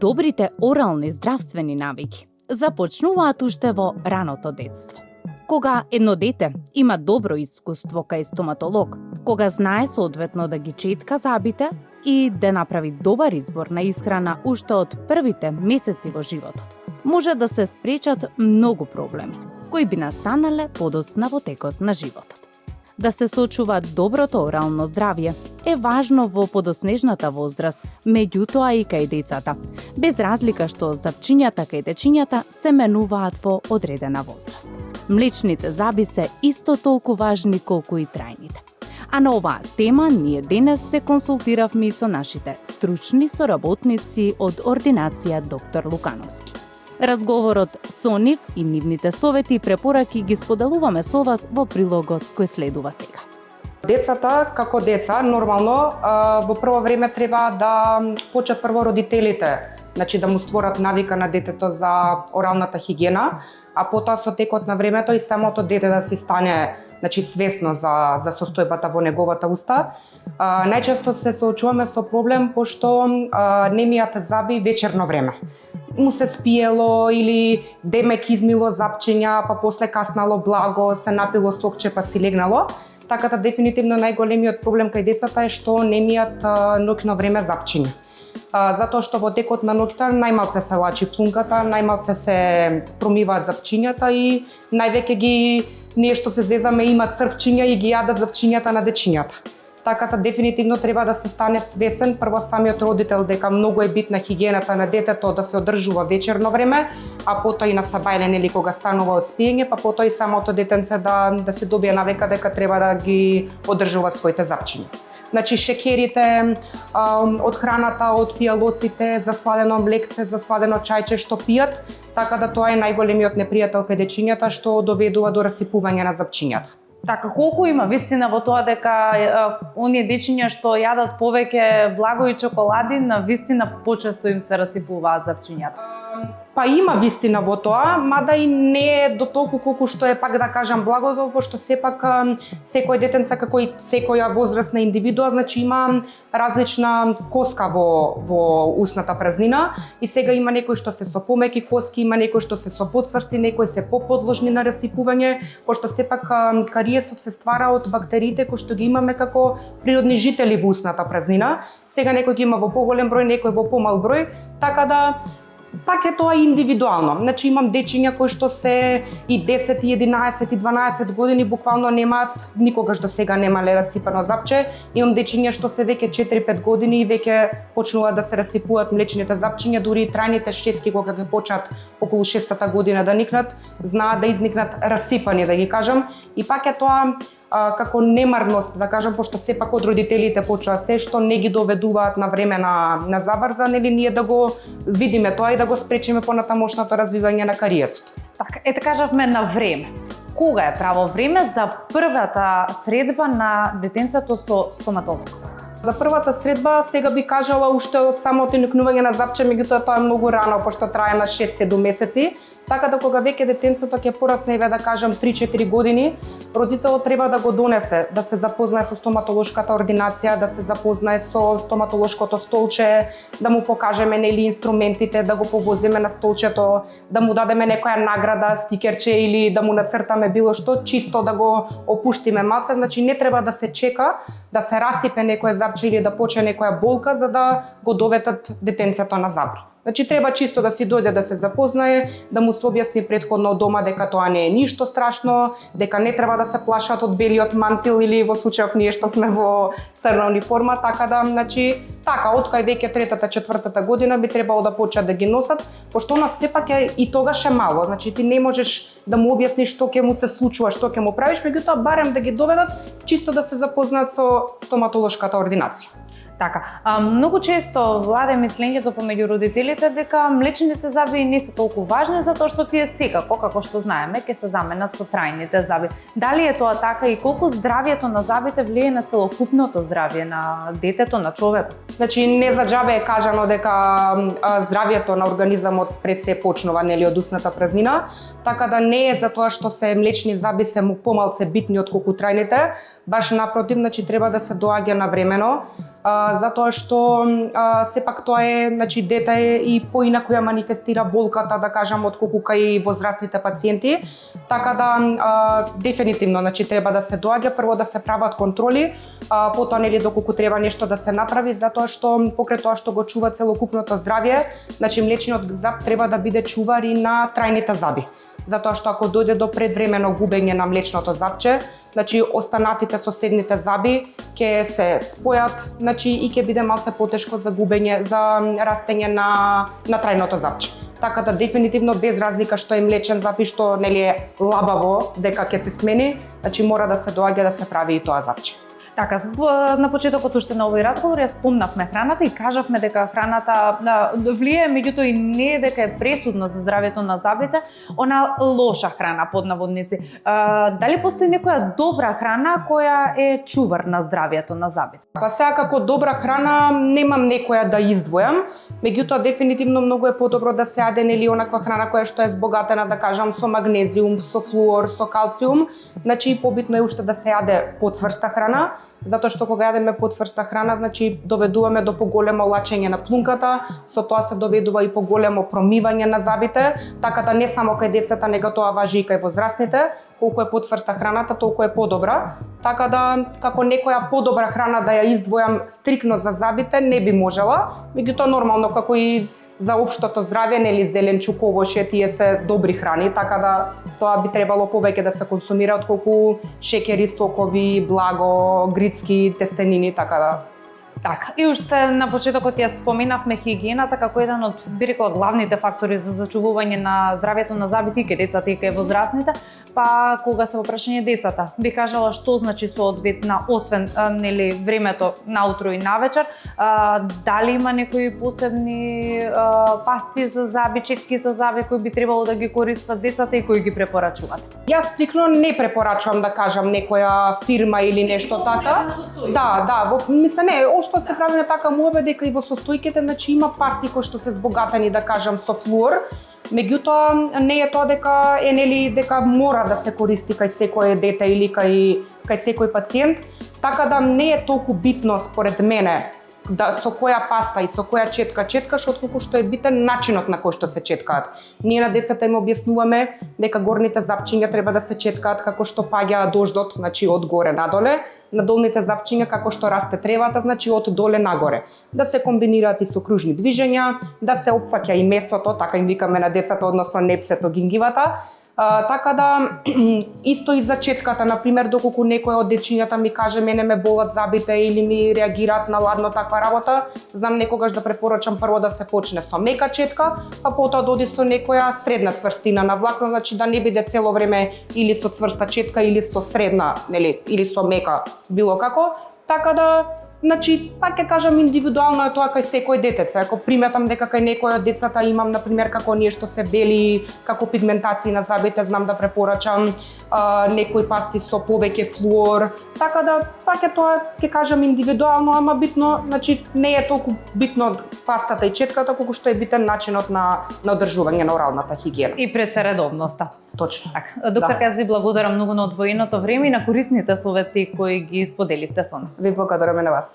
Добрите орални здравствени навики започнуваат уште во раното детство. Кога едно дете има добро искуство кај стоматолог, кога знае соодветно да ги четка забите и да направи добар избор на исхрана уште од првите месеци во животот, може да се спречат многу проблеми, кои би настанале подоцна во текот на животот. Да се сочува доброто орално здравје е важно во подоснежната возраст, меѓутоа и кај децата, без разлика што запчињата кај дечињата се менуваат во одредена возраст. Млечните заби се исто толку важни колку и трајните. А на оваа тема ние денес се консултиравме и со нашите стручни соработници од ординација доктор Лукановски. Разговорот со нив и нивните совети и препораки ги споделуваме со вас во прилогот кој следува сега. Децата, како деца, нормално, во прво време треба да почнат прво родителите, значи да му створат навика на детето за оралната хигиена, а потоа со текот на времето и самото дете да си стане свесно за состојбата во неговата уста. Најчесто се соочуваме со проблем пошто немијат заби вечерно време. Му се спиело или демек измило запчиња, па после каснало благо, се напило сокче па си легнало. Така да дефинитивно најголемиот проблем кај децата е што немијат ноќно време запчиња. Затоа што во текот на ноќта најмалце се лачи плунката, најмалце се промиваат запчињата и највеќе ги нешто се зезаме има црвчиња и ги јадат запчињата на дечињата. Така да дефинитивно треба да се стане свесен прво самиот родител дека многу е битна хигиената на детето да се одржува вечерно време, а потоа и на сабајле нели кога станува од спиење, па потоа и самото детенце да се добие навика дека треба да ги одржува своите запчиња. Значи шекерите од храната, од пијалоците, засладено млекце, засладено чајче што пијат, така да тоа е најголемиот непријател кај дечињата што доведува до расипување на запчињата. Така, колку има вистина во тоа дека оние дечиња што јадат повеќе благо и чоколади, на вистина почесто им се расипуваат запчињата? Па има вистина во тоа, мада и не е до толку колку што е пак да кажам благото, пошто сепак секој детенце како и секоја возрастна индивидуа, значи има различна коска во устната празнина и сега има некои што се со помеки коски, има некои што се со подцврсти, некои се поподложни на расипување, пошто сепак кариесот се ствара од бактериите кои што ги имаме како природни жители во устната празнина. Сега некој ги има во поголем број, некој во помал број, така да пак е тоа индивидуално. Значи имам дечиња кои што се и 10, и 11, и 12 години буквално немаат, никогаш до сега немале расипано запче. Имам дечиња што се веќе 4-5 години и веќе почнуваат да се расипуваат млечните запчиња, дури и трајните шестки кога ќе почнат околу 6-та година да никнат, знаат да изникнат расипани, да ги кажам. И пак е тоа како немарност, да кажам, пошто сепак од родителите почува се што не ги доведуваат на време на забрза, нели ние да го видиме тоа и да го спречиме понатамошното развивање на кариесот. Така, ете кажавме на време. Кога е право време за првата средба на детенцето со стоматолог? За првата средба сега би кажала уште од самото никнување на запче, меѓутоа тоа е многу рано, пошто трае на 6-7 месеци. Така да кога веќе детенцето ќе порасне, да кажам 3-4 години, родителот треба да го донесе, да се запознае со стоматолошката ординација, да се запознае со стоматолошкото столче, да му покажеме нели инструментите, да го повозиме на столчето, да му дадеме некоја награда, стикерче или да му нацртаме било што, чисто да го опуштиме малце. Значи не треба да се чека да се расипе некој запче или да почне некоја болка за да го доветат детенцето на забр. Значи треба чисто да си дојде да се запознае, да му се објасни претходно од дома дека тоа не е ништо страшно, дека не треба да се плашат од белиот мантил или во случајов ние што сме во црна униформа, така да, значи, така, откај веќе 3-4 година би требало да почнат да ги носат, пошто она сепак е и тогаш е мало, значи ти не можеш да му објасниш што ќе му се случува, што ќе му правиш, меѓутоа барем да ги доведат чисто да се запознаат со стоматолошката ординација. Така, многу често владе мислењето помеѓу родителите дека млечните заби не се толку важни затоа што тие секако, како што знаеме, ќе се заменат со трајните заби. Дали е тоа така и колку здравјето на забите влијае на целокупното здравје на детето, на човекот? Значи не за џабе е кажано дека здравјето на организамот пред се почнува нели од устната празнина, така да не е затоа што се млечни заби се помалце битни од колку трајните, баш напротив, значи треба да се доаѓа навремено. затоа што сепак тоа е, значи дете е и поинаку ја манифестира болката, да кажам, отколку кај возрастните пациенти, така да дефинитивно, значи треба да се доаѓа, прво да се прават контроли, потоа нели доколку треба нешто да се направи, затоа што покрај тоа што го чува целокупното здравје, значи млечниот зап треба да биде чувар и на трајните заби. Затоа што ако дојде до предвремено губење на млечното запче, значи останатите соседните заби ќе се спојат, значи и ќе биде малце потешко за губење, за растење на трајното запче. Така да дефинитивно без разлика што е млечен зап и што нели е лабаво дека ќе се смени, значи мора да се доаѓа да се прави и тоа запче. Така, на почетокот уште на овој разговор ја спомнавме храната и кажавме дека храната влијае, меѓутоа и не е дека е пресудна за здравјето на забите, она лоша храна под наводници. Дали постои некоја добра храна која е чувар на здравјето на забите? Па сега како добра храна немам некоја да издвојам, меѓутоа дефинитивно многу е подобро да се јаде нели онаква храна која што е збогатена, да кажам, со магнезиум, со флуор, со калциум, значи побитно е уште да се јаде поцврста храна, затоа што кога јадеме поцврста храна, значи доведуваме до поголемо лачење на плунката, со тоа се доведува и поголемо промивање на забите, така да не само кај децата, него тоа важи и кај возрастните, колку е поцврста храната, толку е подобра. Така да, како некоја подобра храна да ја издвојам стрикно за забите, не би можела, меѓутоа нормално како и за општото здравје, нели зеленчук, овошје, тие се добри храни, така да тоа би требало повеќе да се консумира отколку шеќери, сокови, благо, грицки, тестенини, така да. Така, и уште на почетокот ја споменавме хигиената како еден од, би рекла, главните фактори за зачувување на здравјето на забите и кај децата и кај возрастните, па кога се во прашање децата, би кажала што значи соодветна, освен нели времето наутро и навечер, дали има некои посебни пасти за заби, четки за заби кои би требало да ги користат децата и кои ги препорачуваат? Јас стрикно не препорачувам да кажам некоја фирма или нешто така. Да, мисля не, што се прави на така муабе дека и во состојките, значи има пасти кои што се збогатени, да кажам, со флуор, меѓутоа не е тоа дека е нели дека мора да се користи кај секое дете или кај секој пациент, така да не е толку битно според мене да со која паста и со која четкаш, отколку што е битен начинот на кој што се четкаат. Ние на децата им објаснуваме дека горните запчиња треба да се четкаат како што паѓа дождот, значи од горе надоле, на долните запчиња како што расте тревата, значи од доле нагоре. Да се комбинираат и со кружни движења, да се опфаќа и месото, така им викаме на децата, односно непсето, гингивата. Така да, исто и за четката, например, доколку некој од дечињата ми каже мене ме болат забите или ми реагираат на ладно таква работа, знам некогаш да препорачам прво да се почне со мека четка, па потоа доди со некоја средна цврстина на влакно, значи да не биде цело време или со цврста четка или со средна, нели, или со мека, било како, така да значи, пак ќе кажам, индивидуално е тоа кај секој детеце. Ако приметам дека кај некој од децата имам, например, како ние што се бели, како пигментации на забите, знам да препорачам некои пасти со повеќе флуор. Така да, пак е тоа, ќе кажам, индивидуално, ама битно, значи, не е толку битно пастата и четката, колку што е битен начинот на одржување на оралната хигиена. И пред се редовноста. Точно. Така. Докторка, јас ви благодарам многу на одвоеното време и на корисните совети кои ги споделивте со нас. Ви благодараме на вас.